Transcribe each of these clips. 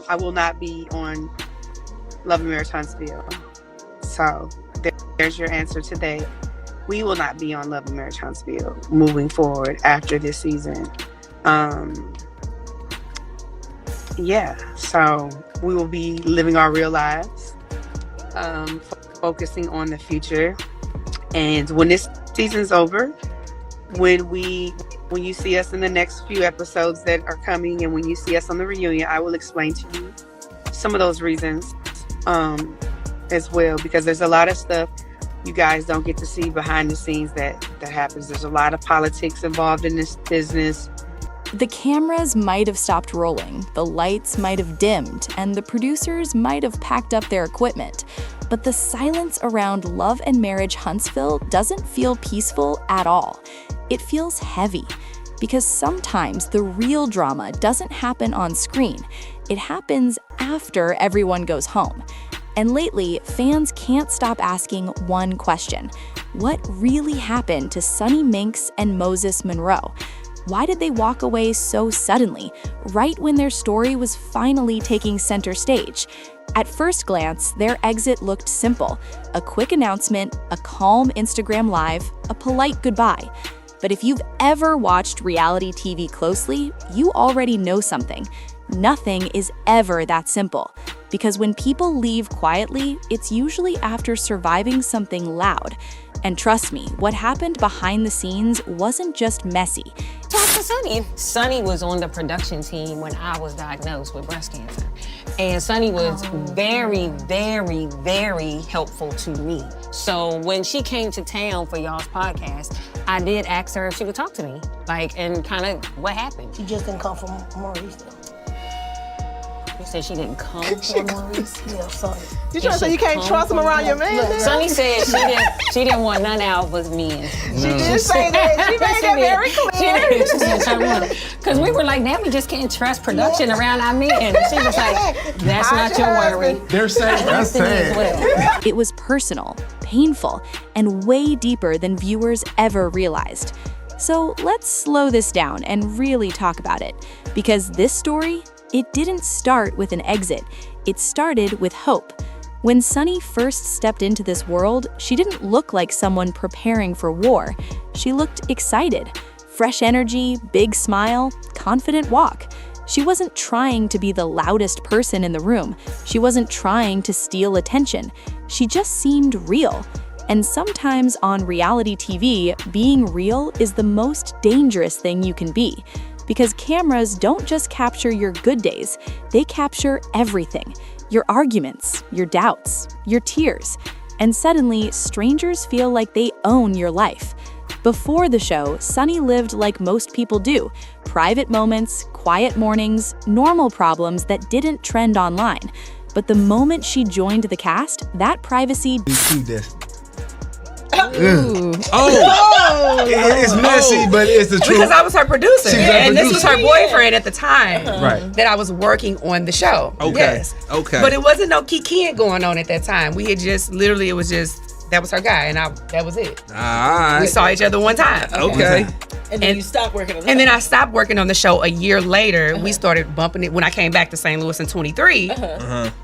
I will not be on Love and Marriage Huntsville. So there's your answer today. We will not be on Love and Marriage Huntsville moving forward after this season. So we will be living our real lives, focusing on the future. And when this season's over, when you see us in the next few episodes that are coming, and when you see us on the reunion, I will explain to you some of those reasons as well, because there's a lot of stuff you guys don't get to see behind the scenes that happens. There's a lot of politics involved in this business. The cameras might have stopped rolling, the lights might have dimmed, and the producers might have packed up their equipment. But the silence around Love and Marriage Huntsville doesn't feel peaceful at all. It feels heavy, because sometimes the real drama doesn't happen on screen. It happens after everyone goes home. And lately, fans can't stop asking one question. What really happened to Sonny Minks and Moses Monroe? Why did they walk away so suddenly, right when their story was finally taking center stage? At first glance, their exit looked simple. A quick announcement, a calm Instagram live, a polite goodbye. But if you've ever watched reality TV closely, you already know something. Nothing is ever that simple. Because when people leave quietly, it's usually after surviving something loud. And trust me, what happened behind the scenes wasn't just messy. Talk to Sonny. Sonny was on the production team when I was diagnosed with breast cancer. And Sonny was very, very, very helpful to me. So when she came to town for y'all's podcast, I did ask her if she would talk to me, and kind of what happened. She just didn't come from Maurice, though. You said she didn't come from Maurice? Yeah, sorry. You trying to say you can't trust him around your man? Now? Sonny said she didn't want none out but men. She did say that. She made that very clear. She said, because we were like, now we just can't trust production around our men. And she was like, that's not your worry. They're saying that's sad. It was personal, painful, and way deeper than viewers ever realized. So let's slow this down and really talk about it. Because this story, it didn't start with an exit. It started with hope. When Sonny first stepped into this world, she didn't look like someone preparing for war. She looked excited. Fresh energy, big smile, confident walk. She wasn't trying to be the loudest person in the room. She wasn't trying to steal attention. She just seemed real. And sometimes on reality TV, being real is the most dangerous thing you can be. Because cameras don't just capture your good days, they capture everything. Your arguments, your doubts, your tears. And suddenly, strangers feel like they own your life. Before the show, Sonny lived like most people do. Private moments, quiet mornings, normal problems that didn't trend online. But the moment she joined the cast, that privacy It's messy, but it's the truth. Because I was her producer, and this was her boyfriend at the time Right. that I was working on the show. Okay. Yes. Okay. But it wasn't no kikiing going on at that time. We had just literally, it was just that was her guy, and that was it. All right. We saw each other one time. Okay. And then you stopped working on that. And then I stopped working on the show a year later. We started bumping it when I came back to St. Louis in 23.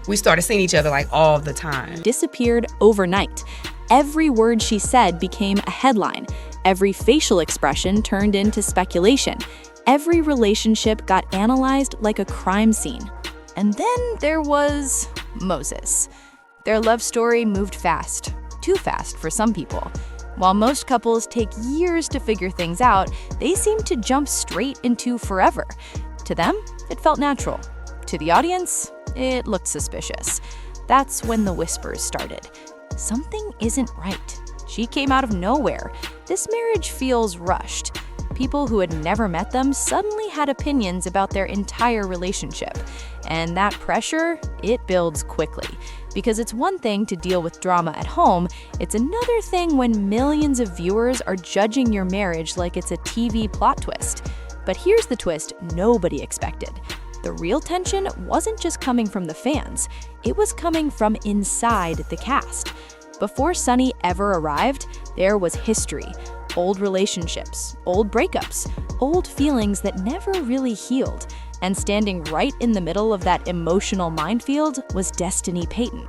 We started seeing each other like all the time. disappeared overnight. Every word she said became a headline. Every facial expression turned into speculation. Every relationship got analyzed like a crime scene. And then there was Moses. Their love story moved fast. Too fast for some people. While most couples take years to figure things out, they seem to jump straight into forever. To them, it felt natural. To the audience, it looked suspicious. That's when the whispers started. Something isn't right. She came out of nowhere. This marriage feels rushed. People who had never met them suddenly had opinions about their entire relationship. And that pressure, it builds quickly. Because it's one thing to deal with drama at home, it's another thing when millions of viewers are judging your marriage like it's a TV plot twist. But here's the twist nobody expected. The real tension wasn't just coming from the fans, it was coming from inside the cast. Before Sonny ever arrived, there was history. Old relationships, old breakups, old feelings that never really healed. And standing right in the middle of that emotional minefield was Destiny Payton.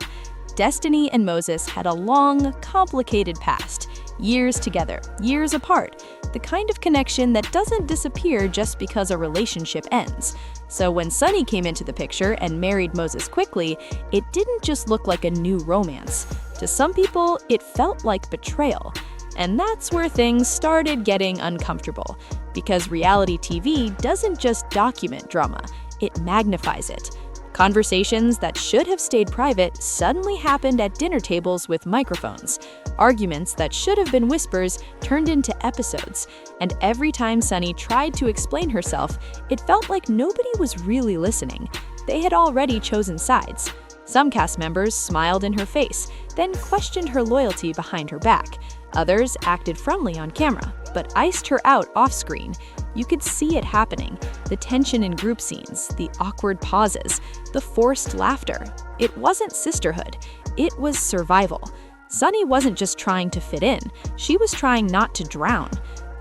Destiny and Moses had a long, complicated past. Years together, years apart. The kind of connection that doesn't disappear just because a relationship ends. So when Sunny came into the picture and married Moses quickly, it didn't just look like a new romance. To some people, it felt like betrayal. And that's where things started getting uncomfortable. Because reality TV doesn't just document drama, it magnifies it. Conversations that should have stayed private suddenly happened at dinner tables with microphones. Arguments that should have been whispers turned into episodes. And every time Sunny tried to explain herself, it felt like nobody was really listening. They had already chosen sides. Some cast members smiled in her face, then questioned her loyalty behind her back. Others acted friendly on camera, but iced her out off-screen. You could see it happening. The tension in group scenes, the awkward pauses, the forced laughter. It wasn't sisterhood, it was survival. Sunny wasn't just trying to fit in, she was trying not to drown.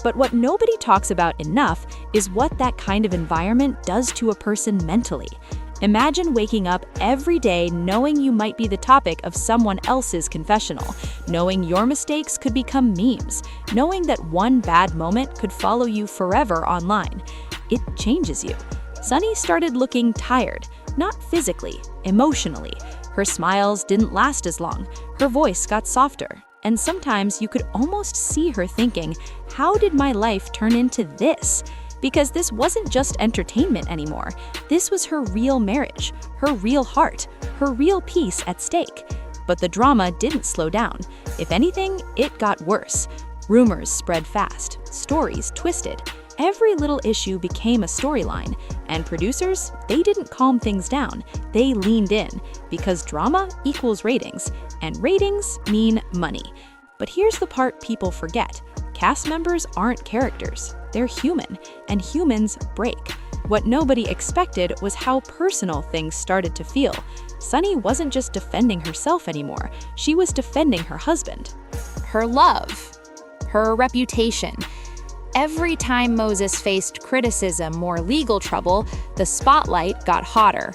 But what nobody talks about enough is what that kind of environment does to a person mentally. Imagine waking up every day knowing you might be the topic of someone else's confessional, knowing your mistakes could become memes, knowing that one bad moment could follow you forever online. It changes you. Sunny started looking tired, not physically, emotionally. Her smiles didn't last as long, her voice got softer, and sometimes you could almost see her thinking, how did my life turn into this? Because this wasn't just entertainment anymore. This was her real marriage, her real heart, her real peace at stake. But the drama didn't slow down. If anything, it got worse. Rumors spread fast, stories twisted. Every little issue became a storyline, and producers, they didn't calm things down. They leaned in, because drama equals ratings, and ratings mean money. But here's the part people forget. Cast members aren't characters. They're human, and humans break. What nobody expected was how personal things started to feel. Sunny wasn't just defending herself anymore. She was defending her husband. Her love. Her reputation. Every time Moses faced criticism or legal trouble, the spotlight got hotter.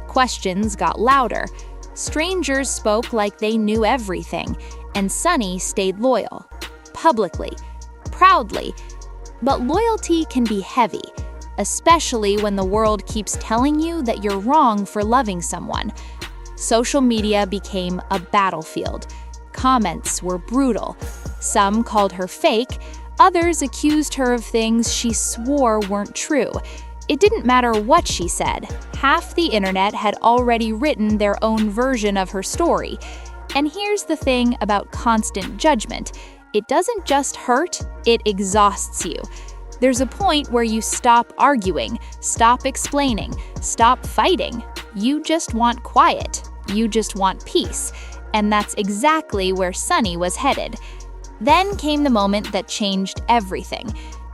Questions got louder. Strangers spoke like they knew everything, and Sunny stayed loyal. Publicly. Proudly. But loyalty can be heavy, especially when the world keeps telling you that you're wrong for loving someone. Social media became a battlefield. Comments were brutal. Some called her fake, others accused her of things she swore weren't true. It didn't matter what she said. Half the internet had already written their own version of her story. And here's the thing about constant judgment. It doesn't just hurt, it exhausts you. There's a point where you stop arguing, stop explaining, stop fighting. You just want quiet. You just want peace. And that's exactly where Sunny was headed. Then came the moment that changed everything.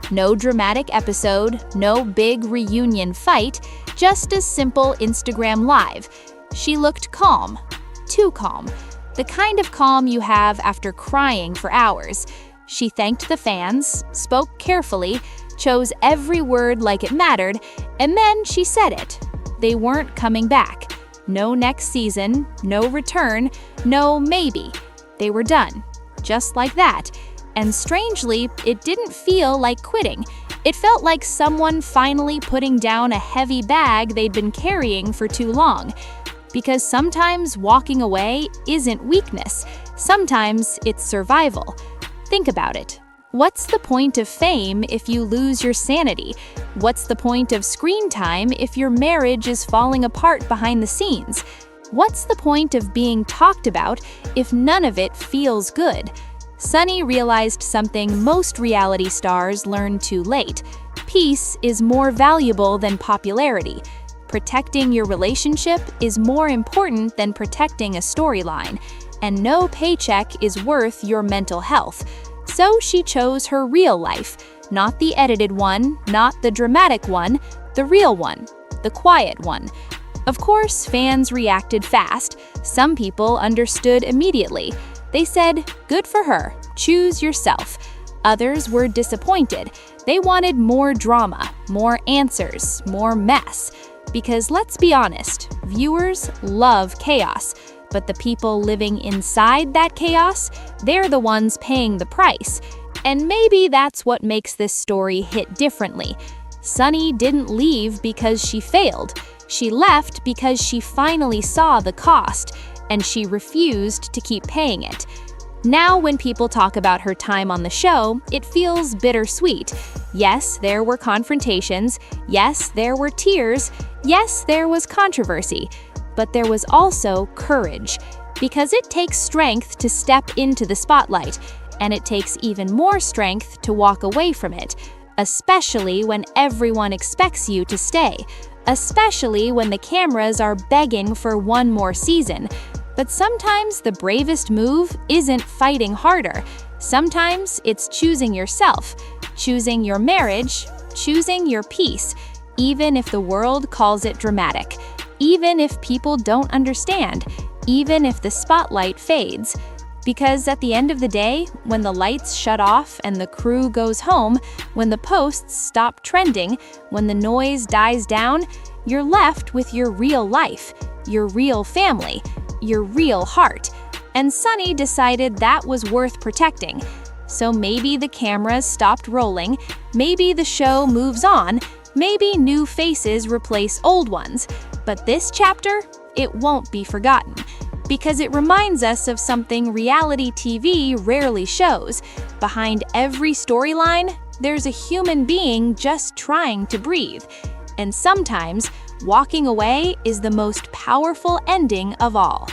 No dramatic episode, no big reunion fight, just a simple Instagram live. She looked calm. Too calm. The kind of calm you have after crying for hours. She thanked the fans, spoke carefully, chose every word like it mattered, and then she said it. They weren't coming back. No next season, no return, no maybe. They were done. Just like that. And strangely, it didn't feel like quitting. It felt like someone finally putting down a heavy bag they'd been carrying for too long. Because sometimes walking away isn't weakness. Sometimes it's survival. Think about it. What's the point of fame if you lose your sanity? What's the point of screen time if your marriage is falling apart behind the scenes? What's the point of being talked about if none of it feels good? Sunny realized something most reality stars learn too late. Peace is more valuable than popularity. Protecting your relationship is more important than protecting a storyline, and no paycheck is worth your mental health. So she chose her real life, not the edited one, not the dramatic one, the real one, the quiet one. Of course, fans reacted fast. Some people understood immediately. They said, "Good for her, choose yourself." Others were disappointed. They wanted more drama. more answers, more mess. Because let's be honest, viewers love chaos, but the people living inside that chaos, they're the ones paying the price. And maybe that's what makes this story hit differently. Sunny didn't leave because she failed. She left because she finally saw the cost, and she refused to keep paying it. Now, when people talk about her time on the show, it feels bittersweet. Yes, there were confrontations. Yes, there were tears. Yes, there was controversy. But there was also courage. Because it takes strength to step into the spotlight, and it takes even more strength to walk away from it, especially when everyone expects you to stay, especially when the cameras are begging for one more season. But sometimes the bravest move isn't fighting harder. Sometimes it's choosing yourself, choosing your marriage, choosing your peace, even if the world calls it dramatic, even if people don't understand, even if the spotlight fades. Because at the end of the day, when the lights shut off and the crew goes home, when the posts stop trending, when the noise dies down, you're left with your real life, your real family, your real heart. And Sunny decided that was worth protecting. So maybe the cameras stopped rolling, maybe the show moves on, maybe new faces replace old ones. But this chapter, it won't be forgotten. Because it reminds us of something reality TV rarely shows. Behind every storyline, there's a human being just trying to breathe. And sometimes, walking away is the most powerful ending of all.